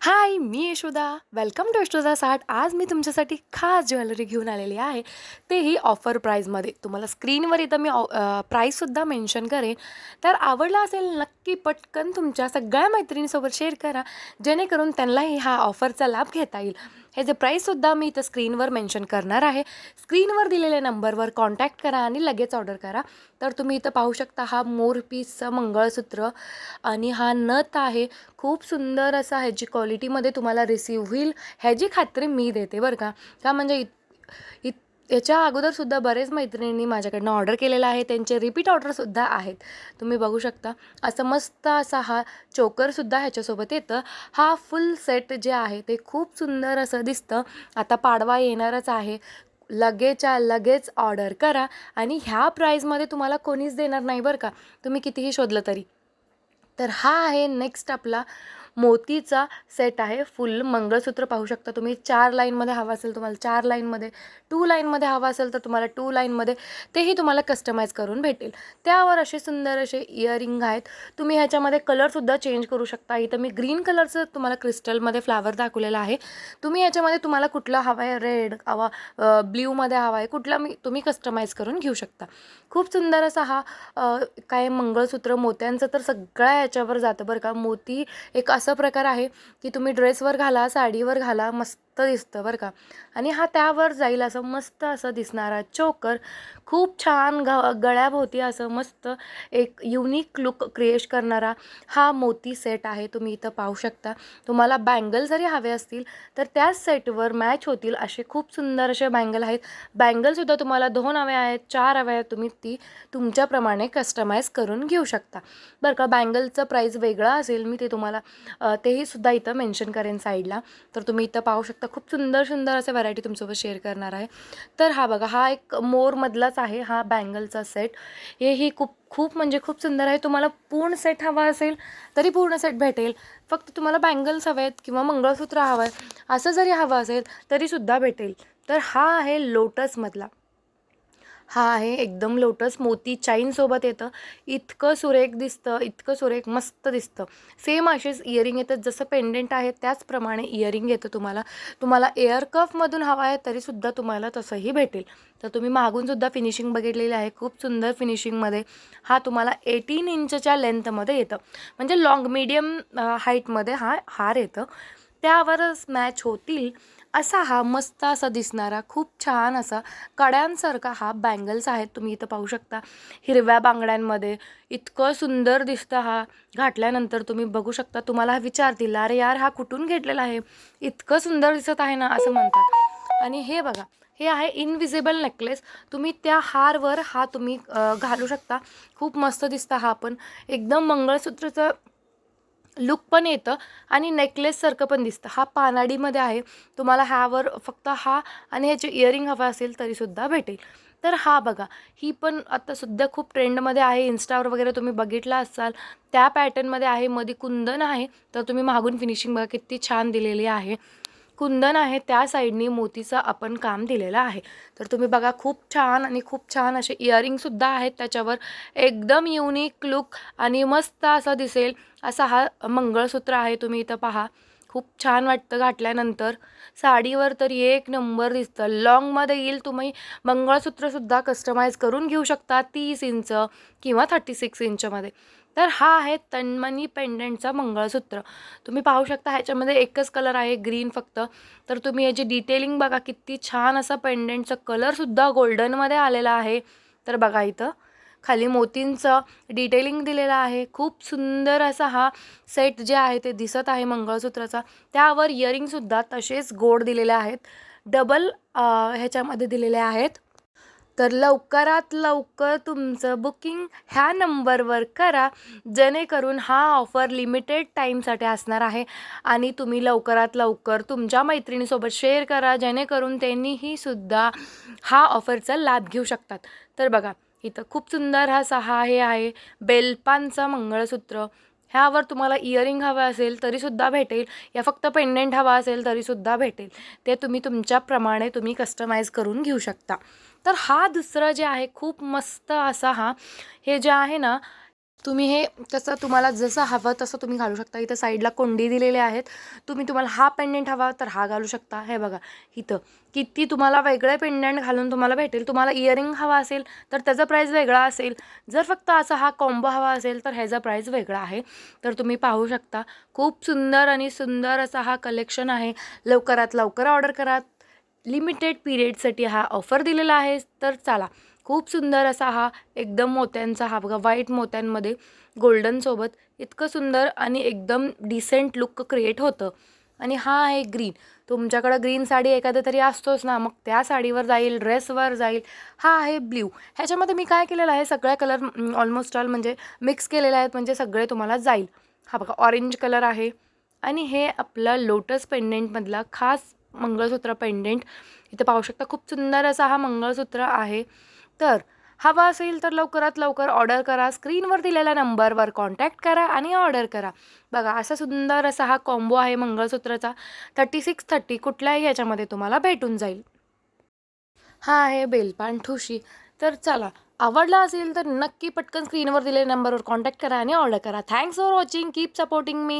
हाय, मी Yashoda. Welcome to Yashoda साठ. आज मी तुमच्यासाठी खास ज्वेलरी घेऊन आलेली आहे, तेही ऑफर प्राईजमध्ये. तुम्हाला स्क्रीनवर इथं मी प्राईससुद्धा मेन्शन करेन. तर आवडला असेल नक्की पटकन तुमच्या सगळ्या मैत्रिणीसोबत शेअर करा, जेणेकरून त्यांनाही हा ऑफरचा लाभ घेता येईल. हे जे प्राईससुद्धा मी इथं स्क्रीनवर मेन्शन करणार आहे. स्क्रीनवर दिलेल्या नंबरवर कॉन्टॅक्ट करा आणि लगेच ऑर्डर करा. तर तुम्ही इथं पाहू शकता, हा मोरपीसचं मंगळसूत्र आणि हा नथ आहे. खूप सुंदर असा ह्याची क्वालिटीमध्ये तुम्हाला रिसीव्ह होईल, ह्याची खात्री मी देते बरं का. का म्हणजे इत याच्या अगोदरसुद्धा बरेच मैत्रिणींनी माझ्याकडनं ऑर्डर केलेला आहे. त्यांचे रिपीट ऑर्डरसुद्धा आहेत. तुम्ही बघू शकता, असं मस्त असा हा चोकरसुद्धा ह्याच्यासोबत येतं. हा फुल सेट जे आहे ते खूप सुंदर असं दिसतं. आता पाडवा येणारच आहे. लगेचच्या लगेच ऑर्डर करा आणि ह्या प्राईजमध्ये तुम्हाला कोणीच देणार नाही बरं का, तुम्ही कितीही शोधलं तरी. तर हा आहे नेक्स्ट आपला मोतीचा सेट आहे. फुल मंगळसूत्र पाहू शकता तुम्ही. 4 लाईनमध्ये हवा असेल तुम्हाला 4 लाईनमध्ये, 2 लाईनमध्ये हवा असेल तर तुम्हाला 2 लाईनमध्ये, तेही तुम्हाला कस्टमाइज करून भेटेल. त्यावर असे सुंदर असे इयरिंग आहेत. तुम्ही ह्याच्यामध्ये कलरसुद्धा चेंज करू शकता. इथं मी ग्रीन कलरचं तुम्हाला क्रिस्टलमध्ये फ्लावर दाखवलेला आहे. तुम्ही याच्यामध्ये तुम्हाला कुठला हवा आहे, रेड हवा, ब्ल्यूमध्ये हवा आहे, कुठला तुम्ही कस्टमाइज करून घेऊ शकता. खूप सुंदर असा हा काय मंगळसूत्र मोत्यांचं तर सगळ्या याच्यावर जातं बरं का. मोती एक असा प्रकार आहे की तुम्ही ड्रेसवर घाला, साडीवर घाला, मस्त दिसतं बरं का. आणि हा त्यावर जाईल असं मस्त असं दिसणारा चोकर. खूप छान गळ्याभोवती असं मस्त एक युनिक लुक क्रिएट करणारा हा मोती सेट आहे. तुम्ही इथं पाहू शकता. तुम्हाला बँगल जरी हवे असतील तर त्याच सेटवर मॅच होतील असे खूप सुंदर असे बँगल आहेत. बँगलसुद्धा तुम्हाला 2 हवे आहेत, 4 हवे आहेत, तुम्ही ती तुमच्याप्रमाणे कस्टमाइज करून घेऊ शकता बरं का. बँगलचं प्राईस वेगळं असेल, मी ते तुम्हाला तेही सुद्धा इथं मेन्शन करेन साईडला. तर तुम्ही इथं पाहू शकता, खूप सुंदर सुंदर असे व्हरायटी तुमच्यासोबत शेअर करणार आहे. तर हा बघा, हा एक मोरमधलाच आहे हा बँगलचा सेट. हेही खूप खूप म्हणजे खूप सुंदर आहे. तुम्हाला पूर्ण सेट हवा असेल तरी पूर्ण सेट भेटेल. फक्त तुम्हाला बँगल्स हवे आहेत किंवा मंगळसूत्र हवं आहे असं जरी हवं असेल तरीसुद्धा भेटेल. तर हा आहे लोटसमधला. हा आहे एकदम लोटस मोती चाईनसोबत येतं. इतकं सुरेख दिसतं, इतकं सुरेख मस्त दिसतं. सेम असेच इयरिंग येतात, जसं पेंडेंट आहे त्याचप्रमाणे इयरिंग येतं तुम्हाला. तुम्हाला एअर कफमधून हवा आहे तरीसुद्धा तुम्हाला तसंही भेटेल. तर तुम्ही मागूनसुद्धा फिनिशिंग बघितलेली आहे, खूप सुंदर फिनिशिंगमध्ये. हा तुम्हाला 18 इंचच्या लेंथमध्ये येतं, म्हणजे लॉंग मीडियम हाईटमध्ये हा हार येतं. त्यावरच मॅच होतील असा हा मस्त असा दिसणारा खूप छान असा कड्यांसारखा हा बँगल्स आहेत. तुम्ही इथं पाहू शकता हिरव्या बांगड्यांमध्ये. इतकं सुंदर दिसतं हा घातल्यानंतर. तुम्ही बघू शकता, तुम्हाला हा विचारतील, अरे यार हा कुठून घेतलेला आहे, इतकं सुंदर दिसत आहे ना असं म्हणतात. आणि हे बघा, हे आहे इनविजिबल नेकलेस. तुम्ही त्या हारवर हा तुम्ही घालू शकता. खूप मस्त दिसतं हा पण. एकदम मंगळसूत्रचं लुक पण येतं आणि नेकलेससारखं पण दिसतं. हा पानाडीमध्ये आहे. तुम्हाला ह्यावर फक्त हा आणि ह्याचे इयरिंग हवं असेल तरीसुद्धा भेटेल. तर हा बघा, ही पण आता सध्या खूप ट्रेंडमध्ये आहे. इन्स्टावर वगैरे तुम्ही बघितला असाल, त्या पॅटर्नमध्ये आहे. मध्ये कुंदन आहे, तर तुम्ही मागून फिनिशिंग बघा किती छान दिलेली आहे. कुंदन आहे, त्या साईडनी मोतीचं आपण काम दिलेलं आहे. तर तुम्ही बघा, खूप छान आणि खूप छान असे इयरिंगसुद्धा आहेत त्याच्यावर. एकदम युनिक लुक आणि मस्त असा दिसेल असा हा मंगळसूत्र आहे. तुम्ही इथं पहा, खूप छान वाटतं घातल्यानंतर. साडीवर तर एक नंबर दिसतं. लॉंगमध्ये येईल, तुम्ही मंगळसूत्रसुद्धा कस्टमाइज करून घेऊ शकता 30 इंच किंवा 36 इंचमध्ये. तर हा आहे तन्मणी पेंडंटचा मंगळसूत्र. तुम्ही पाहू शकता, ह्याच्यामध्ये एकच कलर आहे, ग्रीन फक्त. तर तुम्ही याची डिटेलिंग बघा, किती छान असा पेंडंटचा कलरसुद्धा गोल्डनमध्ये आलेला आहे. तर बघा, इथं खाली मोतींचं डिटेलिंग दिलेलं आहे. खूप सुंदर असा हा सेट जे आहे ते दिसत आहे मंगळसूत्राचा. त्यावर इयरिंगसुद्धा तसेच गोड दिलेले आहेत. डबल ह्याच्यामध्ये दिलेले आहेत. तर लवकरात लवकर तुमचं बुकिंग ह्या नंबरवर करा, जेणेकरून हा ऑफर लिमिटेड टाईमसाठी असणार आहे आणि तुम्ही लवकरात लवकर तुमच्या मैत्रिणीसोबत शेअर करा, जेणेकरून त्यांनीही सुद्धा हा ऑफरचा लाभ घेऊ शकतात. तर बघा, इथं खूप सुंदर हा सहा हे आहे बेलपानचं मंगळसूत्र. ह्यावर तुम्हाला इयरिंग हवं असेल तरीसुद्धा भेटेल, या फक्त पेंडेंट हवा असेल तरीसुद्धा भेटेल. ते तुम्ही तुमच्याप्रमाणे तुम्ही कस्टमाइज करून घेऊ शकता. तर हा दुसरा जे आहे खूप मस्त असा हा, हे जे आहे ना, तुम्ही हे कसं तुम्हाला जसं हवं तसं तुम्ही घालू शकता. इथं साईडला कोंडी दिलेले आहेत. तुम्हाला हा पेंडंट हवा तर हा घालू शकता. हे बघा इथं किती तुम्हाला वेगळे पेंडंट घालून तुम्हाला भेटेल. तुम्हाला इयरिंग हवा असेल तर त्याचा प्राईस वेगळा असेल. जर फक्त असा हा कॉम्बो हवा असेल तर ह्याचा प्राईस वेगळा आहे. तर तुम्ही पाहू शकता खूप सुंदर आणि सुंदर असा हा कलेक्शन आहे. लवकरात लवकर ऑर्डर करा. लिमिटेड पिरियडसाठी हा ऑफर दिलेला आहे. तर चला, खूप सुंदर असा हा एकदम मोत्यांचा हा बघा व्हाईट मोत्यांमध्ये गोल्डनसोबत इतकं सुंदर आणि एकदम डिसेंट लुक क्रिएट होतं. आणि हा आहे ग्रीन. तुमच्याकडं ग्रीन साडी एखादा तरी असतोच ना, मग त्या साडीवर जाईल, ड्रेसवर जाईल. हा आहे ब्ल्यू. ह्याच्यामध्ये मी काय केलेलं आहे, सगळ्या कलर ऑलमोस्ट ऑल म्हणजे मिक्स केलेले आहेत, म्हणजे सगळे तुम्हाला जाईल. हा बघा ऑरेंज कलर आहे आणि हे आपलं लोटस पेंडेंटमधला खास मंगळसूत्र पेंडेंट. इथे पाहू शकता खूप सुंदर असा हा मंगळसूत्र आहे. तर हवा असेल तर लवकरात लवकर ऑर्डर करा. स्क्रीनवर दिलेल्या नंबरवर कॉन्टॅक्ट करा आणि ऑर्डर करा. बघा असा सुंदर असा हा कॉम्बो आहे मंगळसूत्राचा. 3630 कुठल्याही ह्याच्यामध्ये तुम्हाला भेटून जाईल. हा आहे बेलपान ठुशी. तर चला, आवडला असेल तर नक्की पटकन स्क्रीनवर दिलेल्या नंबरवर कॉन्टॅक्ट करा आणि ऑर्डर करा. Thanks for watching. Keep supporting me.